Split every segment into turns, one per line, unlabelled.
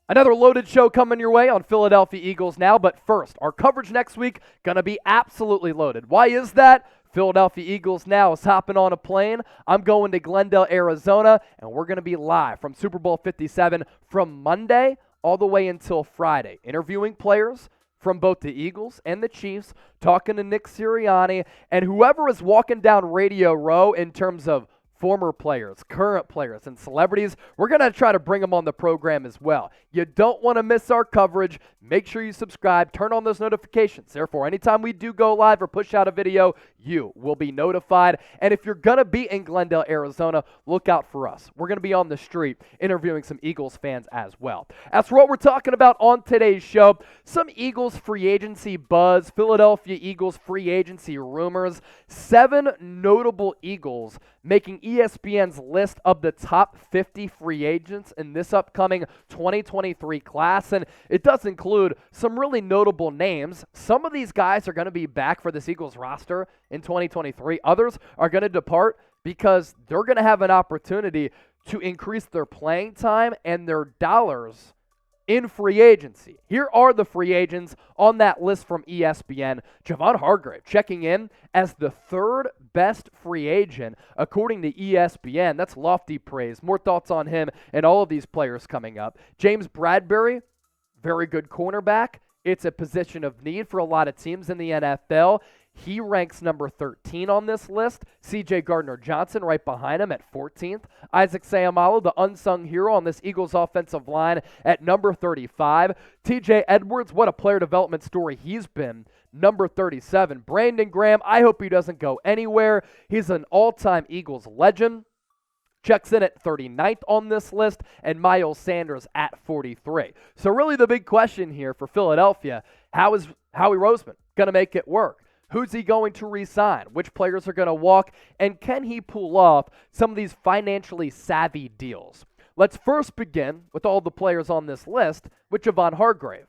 Another loaded show coming your way on Philadelphia Eagles Now, but first, our coverage next week going to be absolutely loaded. Why is that? Philadelphia Eagles Now is hopping on a plane. I'm going to Glendale, Arizona, and we're going to be live from Super Bowl 57 from Monday all the way until Friday, interviewing players from both the Eagles and the Chiefs, talking to Nick Sirianni, and whoever is walking down Radio Row in terms of former players, current players, and celebrities. We're going to try to bring them on the program as well. You don't want to miss our coverage. Make sure you subscribe. Turn on those notifications. Therefore, anytime we do go live or push out a video, you will be notified. And if you're going to be in Glendale, Arizona, look out for us. We're going to be on the street interviewing some Eagles fans as well. As for what we're talking about on today's show, some Eagles free agency buzz, Philadelphia Eagles free agency rumors, 7 notable Eagles making ESPN's list of the top 50 free agents in this upcoming 2023 class, and it does include some really notable names. Some of these guys are going to be back for this Eagles roster in 2023. Others are going to depart because they're going to have an opportunity to increase their playing time and their dollars in free agency. Here are the free agents on that list from ESPN. Javon Hargrave checking in as the 3rd best free agent according to ESPN. That's lofty praise. More thoughts on him and all of these players coming up. James Bradberry, very good cornerback. It's a position of need for a lot of teams in the NFL. He ranks number 13 on this list. CJ Gardner-Johnson right behind him at 14th. Isaac Seumalo, the unsung hero on this Eagles offensive line, at number 35. TJ Edwards, what a player development story he's been, number 37. Brandon Graham, I hope he doesn't go anywhere. He's an all-time Eagles legend. Checks in at 39th on this list, and Miles Sanders at 43. So really the big question here for Philadelphia, how is Howie Roseman going to make it work? Who's he going to re-sign? Which players are going to walk? And can he pull off some of these financially savvy deals? Let's first begin with all the players on this list with Javon Hargrave.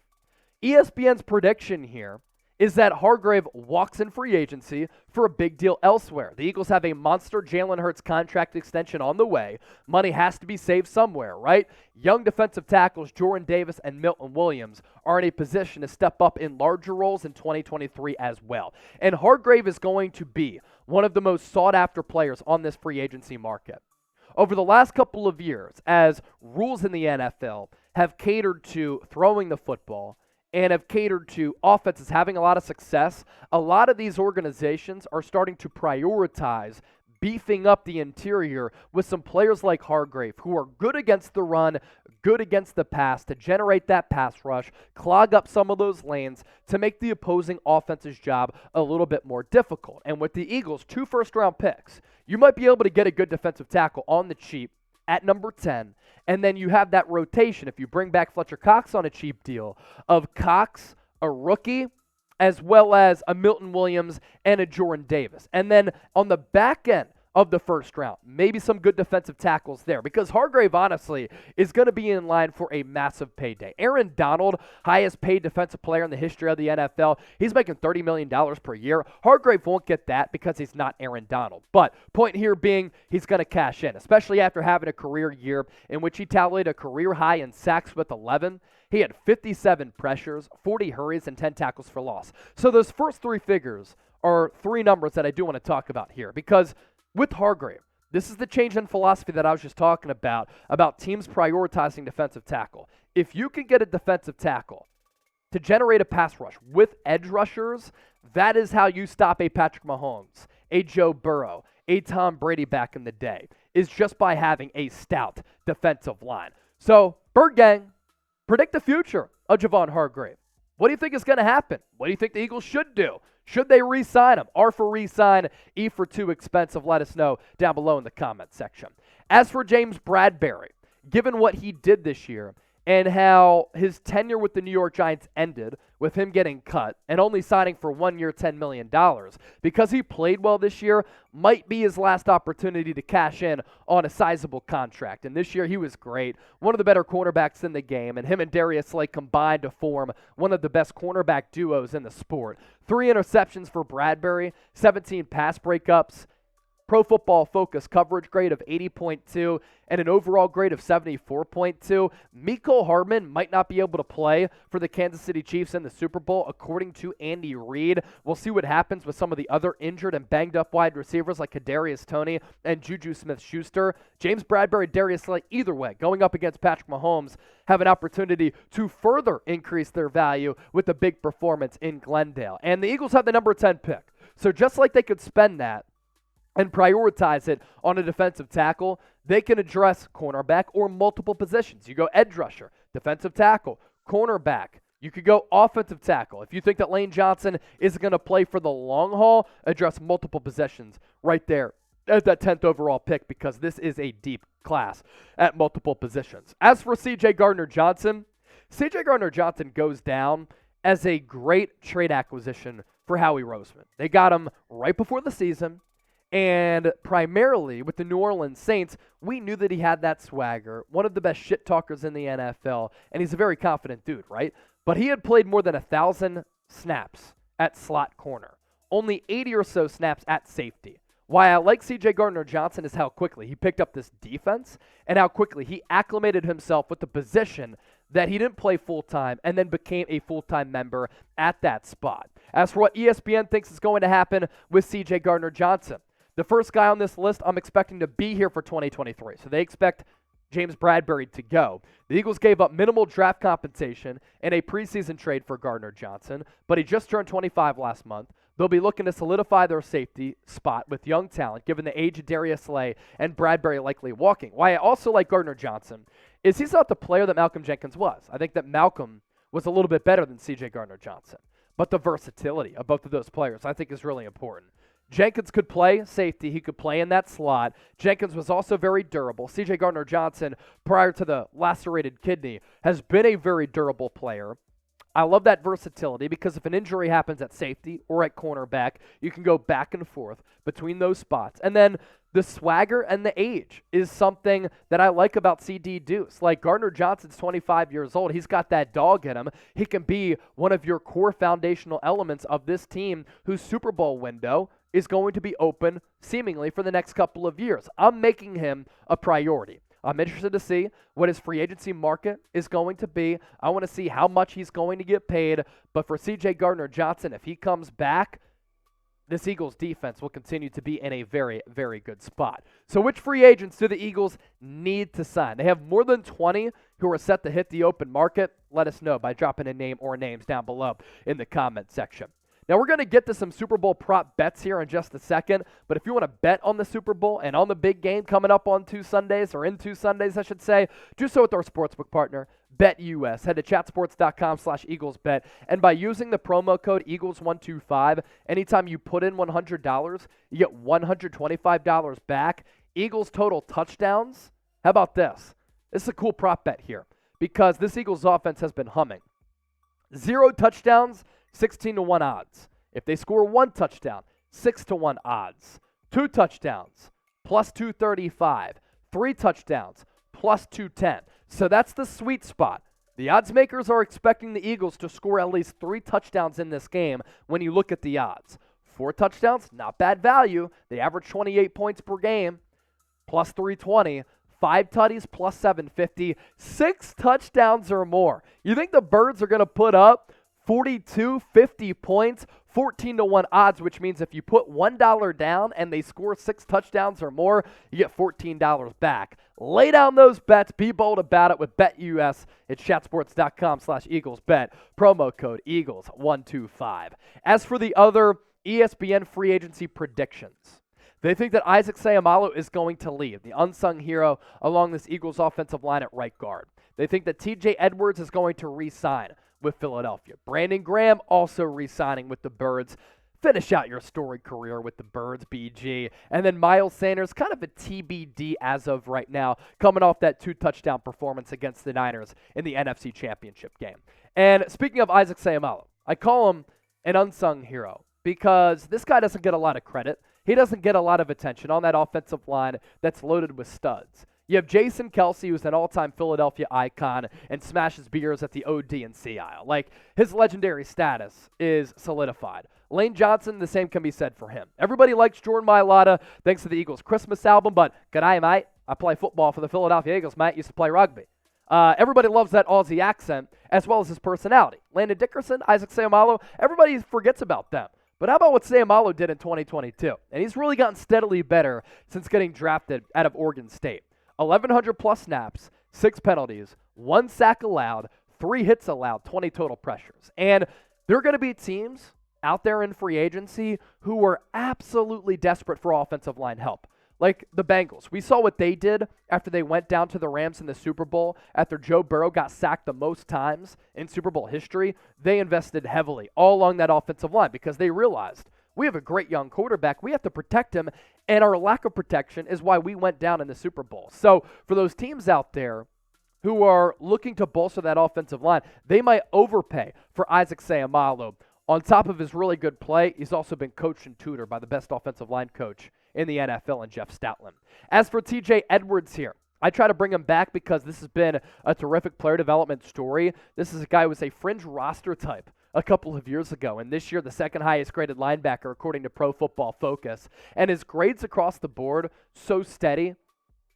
ESPN's prediction here is that Hargrave walks in free agency for a big deal elsewhere. The Eagles have a monster Jalen Hurts contract extension on the way. Money has to be saved somewhere, right? Young defensive tackles Jordan Davis and Milton Williams are in a position to step up in larger roles in 2023 as well. And Hargrave is going to be one of the most sought-after players on this free agency market. Over the last couple of years, as rules in the NFL have catered to throwing the football and have catered to offenses having a lot of success, a lot of these organizations are starting to prioritize beefing up the interior with some players like Hargrave who are good against the run, good against the pass, to generate that pass rush, clog up some of those lanes to make the opposing offense's job a little bit more difficult. And with the Eagles' 2 first-round picks, you might be able to get a good defensive tackle on the cheap at number 10, and then you have that rotation, if you bring back Fletcher Cox on a cheap deal, of Cox, a rookie, as well as a Milton Williams and a Jordan Davis. And then on the back end of the first round, maybe some good defensive tackles there, because Hargrave, honestly, is going to be in line for a massive payday. Aaron Donald, highest paid defensive player in the history of the NFL, he's making $30 million per year. Hargrave won't get that because he's not Aaron Donald. But point here being, he's going to cash in, especially after having a career year in which he tallied a career high in sacks with 11. He had 57 pressures, 40 hurries, and 10 tackles for loss. So those first 3 figures are 3 numbers that I do want to talk about here, because with Hargrave, this is the change in philosophy that I was just talking about teams prioritizing defensive tackle. If you can get a defensive tackle to generate a pass rush with edge rushers, that is how you stop a Patrick Mahomes, a Joe Burrow, a Tom Brady back in the day, is just by having a stout defensive line. So, Bird Gang, predict the future of Javon Hargrave. What do you think is going to happen? What do you think the Eagles should do? Should they re-sign him? R for re-sign, E for too expensive? Let us know down below in the comment section. As for James Bradberry, given what he did this year and how his tenure with the New York Giants ended with him getting cut and only signing for 1 year, $10 million, because he played well this year, might be his last opportunity to cash in on a sizable contract. And this year he was great, one of the better cornerbacks in the game, and him and Darius Slay combined to form one of the best cornerback duos in the sport. 3 interceptions for Bradberry, 17 pass breakups. Pro Football Focus coverage grade of 80.2 and an overall grade of 74.2. Mecole Hardman might not be able to play for the Kansas City Chiefs in the Super Bowl, according to Andy Reid. We'll see what happens with some of the other injured and banged up wide receivers like Kadarius Toney and Juju Smith-Schuster. James Bradberry, Darius Slay, either way, going up against Patrick Mahomes, have an opportunity to further increase their value with a big performance in Glendale. And the Eagles have the number 10 pick. So just like they could spend that and prioritize it on a defensive tackle, they can address cornerback or multiple positions. You go edge rusher, defensive tackle, cornerback. You could go offensive tackle. If you think that Lane Johnson is going to play for the long haul, address multiple possessions right there at that 10th overall pick, because this is a deep class at multiple positions. As for C.J. Gardner-Johnson, C.J. Gardner-Johnson goes down as a great trade acquisition for Howie Roseman. They got him right before the season. And primarily with the New Orleans Saints, we knew that he had that swagger, one of the best shit talkers in the NFL, and he's a very confident dude, right? But he had played more than 1,000 snaps at slot corner, only 80 or so snaps at safety. Why I like C.J. Gardner-Johnson is how quickly he picked up this defense and how quickly he acclimated himself with the position that he didn't play full-time and then became a full-time member at that spot. As for what ESPN thinks is going to happen with C.J. Gardner-Johnson, the first guy on this list I'm expecting to be here for 2023. So they expect James Bradberry to go. The Eagles gave up minimal draft compensation in a preseason trade for Gardner-Johnson, but he just turned 25 last month. They'll be looking to solidify their safety spot with young talent, given the age of Darius Slay and Bradberry likely walking. Why I also like Gardner-Johnson is he's not the player that Malcolm Jenkins was. I think that Malcolm was a little bit better than C.J. Gardner-Johnson. But the versatility of both of those players I think is really important. Jenkins could play safety. He could play in that slot. Jenkins was also very durable. C.J. Gardner-Johnson, prior to the lacerated kidney, has been a very durable player. I love that versatility because if an injury happens at safety or at cornerback, you can go back and forth between those spots. And then the swagger and the age is something that I like about CD Deuce. Like Gardner-Johnson's 25 years old. He's got that dog in him. He can be one of your core foundational elements of this team whose Super Bowl window is going to be open seemingly for the next couple of years. I'm making him a priority. I'm interested to see what his free agency market is going to be. I want to see how much he's going to get paid. But for C.J. Gardner-Johnson, if he comes back, this Eagles defense will continue to be in a very, very good spot. So which free agents do the Eagles need to sign? They have more than 20 who are set to hit the open market. Let us know by dropping a name or names down below in the comment section. Now, we're going to get to some Super Bowl prop bets here in just a second, but if you want to bet on the Super Bowl and on the big game coming up on 2 Sundays, or in 2 Sundays, I should say, do so with our sportsbook partner, BetUS. Head to chatsports.com/EaglesBet, and by using the promo code Eagles125, anytime you put in $100, you get $125 back. Eagles total touchdowns. How about this? This is a cool prop bet here because this Eagles offense has been humming. 0 touchdowns, 16-1 odds. If they score 1 touchdown, 6-1 odds. 2 touchdowns, plus 235. 3 touchdowns, plus 210. So that's the sweet spot. The odds makers are expecting the Eagles to score at least 3 touchdowns in this game when you look at the odds. 4 touchdowns, not bad value. They average 28 points per game, plus 320. 5 tutties, plus 750. 6 touchdowns or more. You think the Birds are going to put up 42, 50 points, 14-1 odds, which means if you put $1 down and they score 6 touchdowns or more, you get $14 back. Lay down those bets. Be bold about it with BetUS at chatsports.com/EaglesBet. Promo code Eagles125. As for the other ESPN free agency predictions, they think that Isaac Seumalo is going to leave, the unsung hero along this Eagles offensive line at right guard. They think that TJ Edwards is going to re-sign with Philadelphia. Brandon Graham also re-signing with the Birds. Finish out your storied career with the Birds, BG. And then Miles Sanders, kind of a TBD as of right now, coming off that 2-touchdown performance against the Niners in the NFC Championship game. And speaking of Isaac Seumalo, I call him an unsung hero because this guy doesn't get a lot of credit. He doesn't get a lot of attention on that offensive line that's loaded with studs. You have Jason Kelce, who's an all-time Philadelphia icon and smashes beers at the OD&C aisle. Like, his legendary status is solidified. Lane Johnson, the same can be said for him. Everybody likes Jordan Mailata thanks to the Eagles' Christmas album, but g'day, mate. I play football for the Philadelphia Eagles, mate. Used to play rugby. Everybody loves that Aussie accent as well as his personality. Landon Dickerson, Isaac Seumalo, everybody forgets about them. But how about what Seumalo did in 2022? And he's really gotten steadily better since getting drafted out of Oregon State. 1,100-plus snaps, 6 penalties, 1 sack allowed, 3 hits allowed, 20 total pressures. And there are going to be teams out there in free agency who are absolutely desperate for offensive line help. Like the Bengals. We saw what they did after they went down to the Rams in the Super Bowl. After Joe Burrow got sacked the most times in Super Bowl history, they invested heavily all along that offensive line because they realized we have a great young quarterback. We have to protect him, and our lack of protection is why we went down in the Super Bowl. So for those teams out there who are looking to bolster that offensive line, they might overpay for Isaac Seumalo. On top of his really good play, he's also been coached and tutored by the best offensive line coach in the NFL and Jeff Stoutland. As for TJ Edwards here, I try to bring him back because this has been a terrific player development story. This is a guy who was a fringe roster type a couple of years ago, and this year the second highest graded linebacker according to Pro Football Focus. And his grades across the board so steady,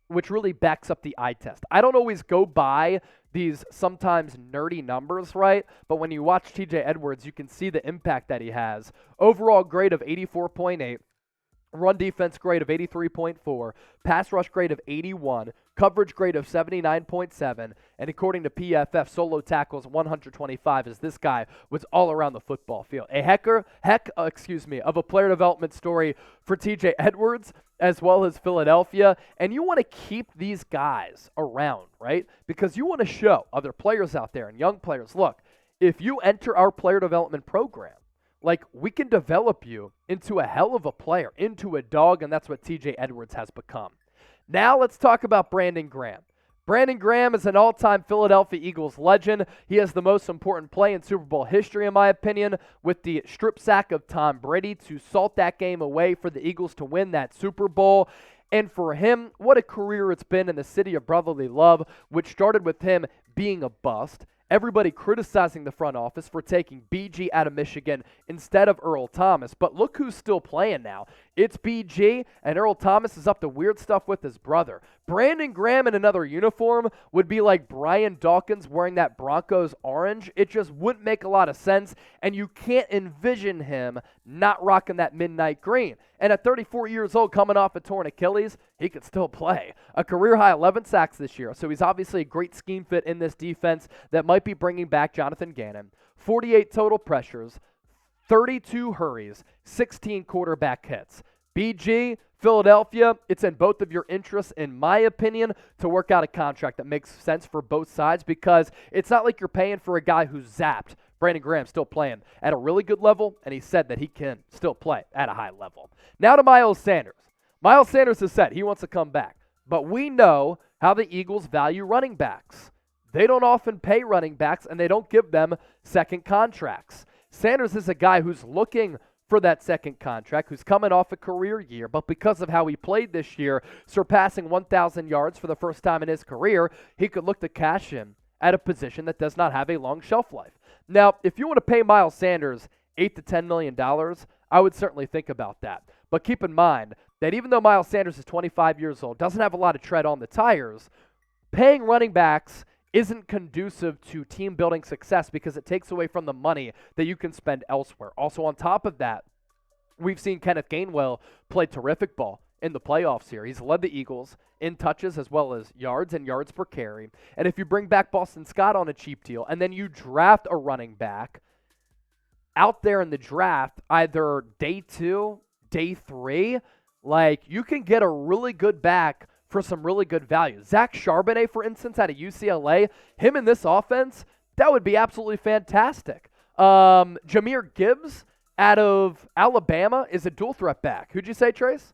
which really backs up the eye test. I don't always go by these sometimes nerdy numbers, right? But when you watch TJ Edwards, you can see the impact that he has. Overall grade of 84.8. Run defense grade of 83.4, pass rush grade of 81, coverage grade of 79.7, and according to PFF, solo tackles 125 as this guy was all around the football field. A heck of a player development story for TJ Edwards as well as Philadelphia, and you want to keep these guys around, right? Because you want to show other players out there and young players, look, if you enter our player development program, like, we can develop you into a hell of a player, into a dog, and that's what TJ Edwards has become. Now let's talk about Brandon Graham. Brandon Graham is an all-time Philadelphia Eagles legend. He has the most important play in Super Bowl history, in my opinion, with the strip sack of Tom Brady to salt that game away for the Eagles to win that Super Bowl. And for him, what a career it's been in the city of brotherly love, which started with him being a bust. Everybody criticizing the front office for taking BG out of Michigan instead of Earl Thomas. But look who's still playing now. It's BG, and Earl Thomas is up to weird stuff with his brother. Brandon Graham in another uniform would be like Brian Dawkins wearing that Broncos orange. It just wouldn't make a lot of sense, and you can't envision him not rocking that midnight green. And at 34 years old, coming off a torn Achilles, he could still play. A career-high 11 sacks this year, so he's obviously a great scheme fit in this defense that might be bringing back Jonathan Gannon. 48 total pressures, 32 hurries, 16 quarterback hits. BG, Philadelphia, it's in both of your interests, in my opinion, to work out a contract that makes sense for both sides because it's not like you're paying for a guy who's zapped. Brandon Graham's still playing at a really good level, and he said that he can still play at a high level. Now to Miles Sanders. Miles Sanders has said he wants to come back, but we know how the Eagles value running backs. They don't often pay running backs, and they don't give them second contracts. Sanders is a guy who's looking for that second contract, who's coming off a career year, but because of how he played this year, surpassing 1,000 yards for the first time in his career, he could look to cash in at a position that does not have a long shelf life. Now, if you want to pay Miles Sanders $8 to $10 million, I would certainly think about that. But keep in mind that even though Miles Sanders is 25 years old, doesn't have a lot of tread on the tires, paying running backs isn't conducive to team building success because it takes away from the money that you can spend elsewhere. Also, on top of that, we've seen Kenneth Gainwell play terrific ball in the playoffs here. He's led the Eagles in touches as well as yards and yards per carry. And if you bring back Boston Scott on a cheap deal and then you draft a running back out there in the draft, either day 2, day 3, like you can get a really good back for some really good value. Zach Charbonnet, for instance, out of UCLA, him in this offense, that would be absolutely fantastic. Jahmyr Gibbs out of Alabama is a dual threat back. Who'd you say, Trace?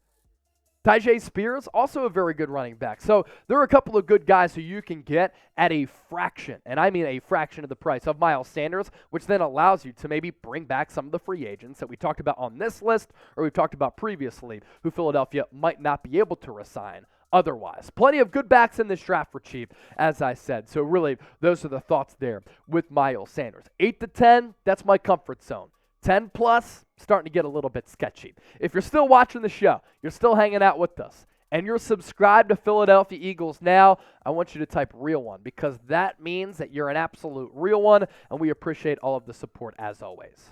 Tyjae Spears, also a very good running back. So there are a couple of good guys who you can get at a fraction, and I mean a fraction of the price of Miles Sanders, which then allows you to maybe bring back some of the free agents that we talked about on this list or we've talked about previously who Philadelphia might not be able to resign otherwise. Plenty of good backs in this draft for cheap, as I said. So really, those are the thoughts there with Miles Sanders. 8 to 10, that's my comfort zone. 10 plus, starting to get a little bit sketchy. If you're still watching the show, you're still hanging out with us, and you're subscribed to Philadelphia Eagles Now, I want you to type real one, because that means that you're an absolute real one, and we appreciate all of the support as always.